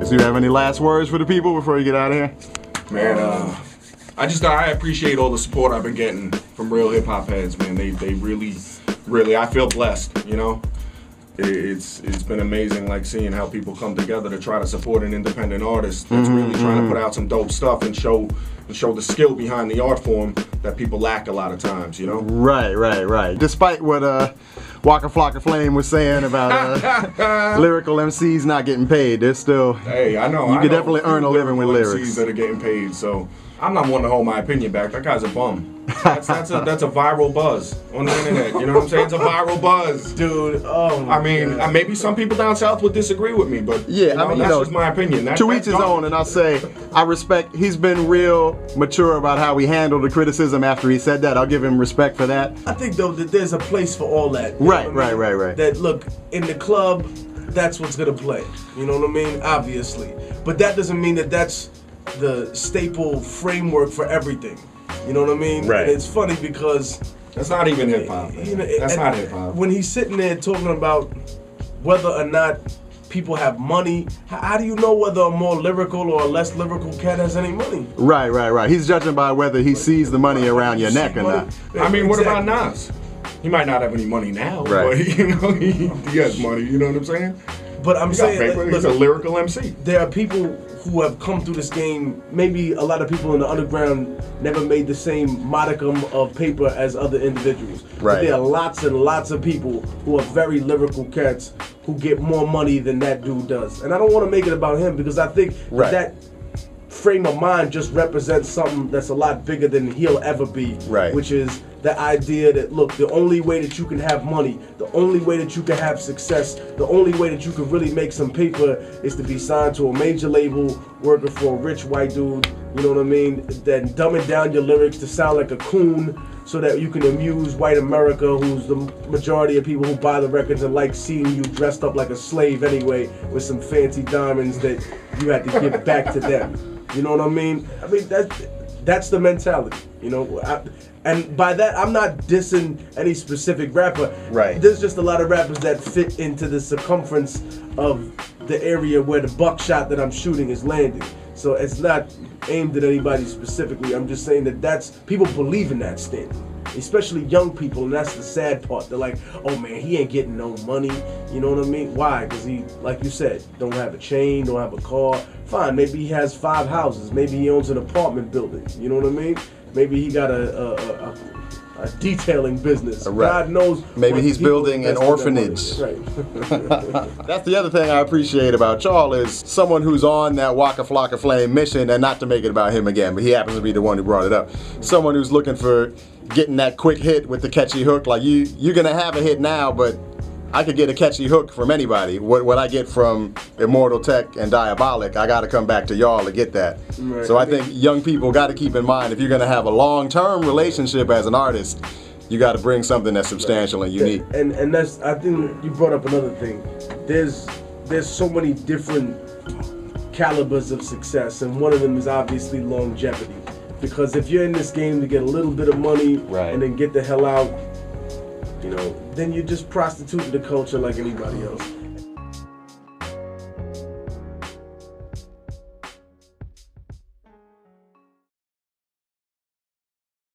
Do you have any last words for the people before you get out of here? Man, I appreciate all the support I've been getting from real hip hop heads, man. They really, I feel blessed, you know. It's been amazing, like seeing how people come together to try to support an independent artist that's really trying to put out some dope stuff and show the skill behind the art form that people lack a lot of times, you know. Right. Despite what Waka Flocka Flame was saying about lyrical MCs not getting paid, they're still. Hey, I know. You can definitely earn a living with lyrics. MCs that are getting paid, so I'm not one to hold my opinion back. That guy's a bum. That's a viral buzz on the internet. You know what I'm saying? It's a viral buzz, dude. Oh my I mean, God. maybe some people down south would disagree with me, but yeah, I mean, that's just my opinion. To each his own, and I'll say I respect. He's been real mature about how he handled the criticism after he said that. I'll give him respect for that. I think though that there's a place for all that. Right. That look in the club, that's what's gonna play. You know what I mean? Obviously, but that doesn't mean that that's the staple framework for everything. You know what I mean? Right. And it's funny because that's not even hip hop. You know, that's not hip hop. When he's sitting there talking about whether or not people have money, how do you know whether a more lyrical or a less lyrical cat has any money? Right. He's judging by whether he sees the money around your neck or not. I mean, what about Nas? He might not have any money now, but you know he has money. You know what I'm saying? But I'm saying, he's a lyrical MC. There are people who have come through this game. Maybe a lot of people in the underground never made the same modicum of paper as other individuals. Right. But there are lots and lots of people who are very lyrical cats who get more money than that dude does. And I don't want to make it about him because I think that frame of mind just represents something that's a lot bigger than he'll ever be. Right. Which is the idea that, look, the only way that you can have money, the only way that you can have success, the only way that you can really make some paper is to be signed to a major label, working for a rich white dude, you know what I mean? Then dumbing down your lyrics to sound like a coon so that you can amuse white America, who's the majority of people who buy the records and like seeing you dressed up like a slave anyway with some fancy diamonds that you had to give back to them. You know what I mean? I mean, that's the mentality, you know? And by that, I'm not dissing any specific rapper. Right. There's just a lot of rappers that fit into the circumference of the area where the buckshot that I'm shooting is landing. So it's not aimed at anybody specifically. I'm just saying that people believe in that standard, especially young people, and that's the sad part. They're like, oh man, he ain't getting no money. You know what I mean? Why? Because he, like you said, don't have a chain, don't have a car. Fine, maybe he has 5 houses. Maybe he owns an apartment building. You know what I mean? Maybe he got a detailing business. God knows. Maybe he's building an orphanage. Right. That's the other thing I appreciate about y'all is someone who's on that Waka Flocka Flame mission, and not to make it about him again, but he happens to be the one who brought it up. Someone who's looking for getting that quick hit with the catchy hook. Like you're gonna have a hit now, but I could get a catchy hook from anybody. What I get from Immortal Tech and Diabolic, I got to come back to y'all to get that. Right. So I think young people got to keep in mind, if you're going to have a long-term relationship as an artist, you got to bring something that's substantial and unique. And that's, I think you brought up another thing. There's so many different calibers of success, and one of them is obviously longevity. Because if you're in this game to get a little bit of money and then get the hell out, you know, then you're just prostituting the culture like anybody else.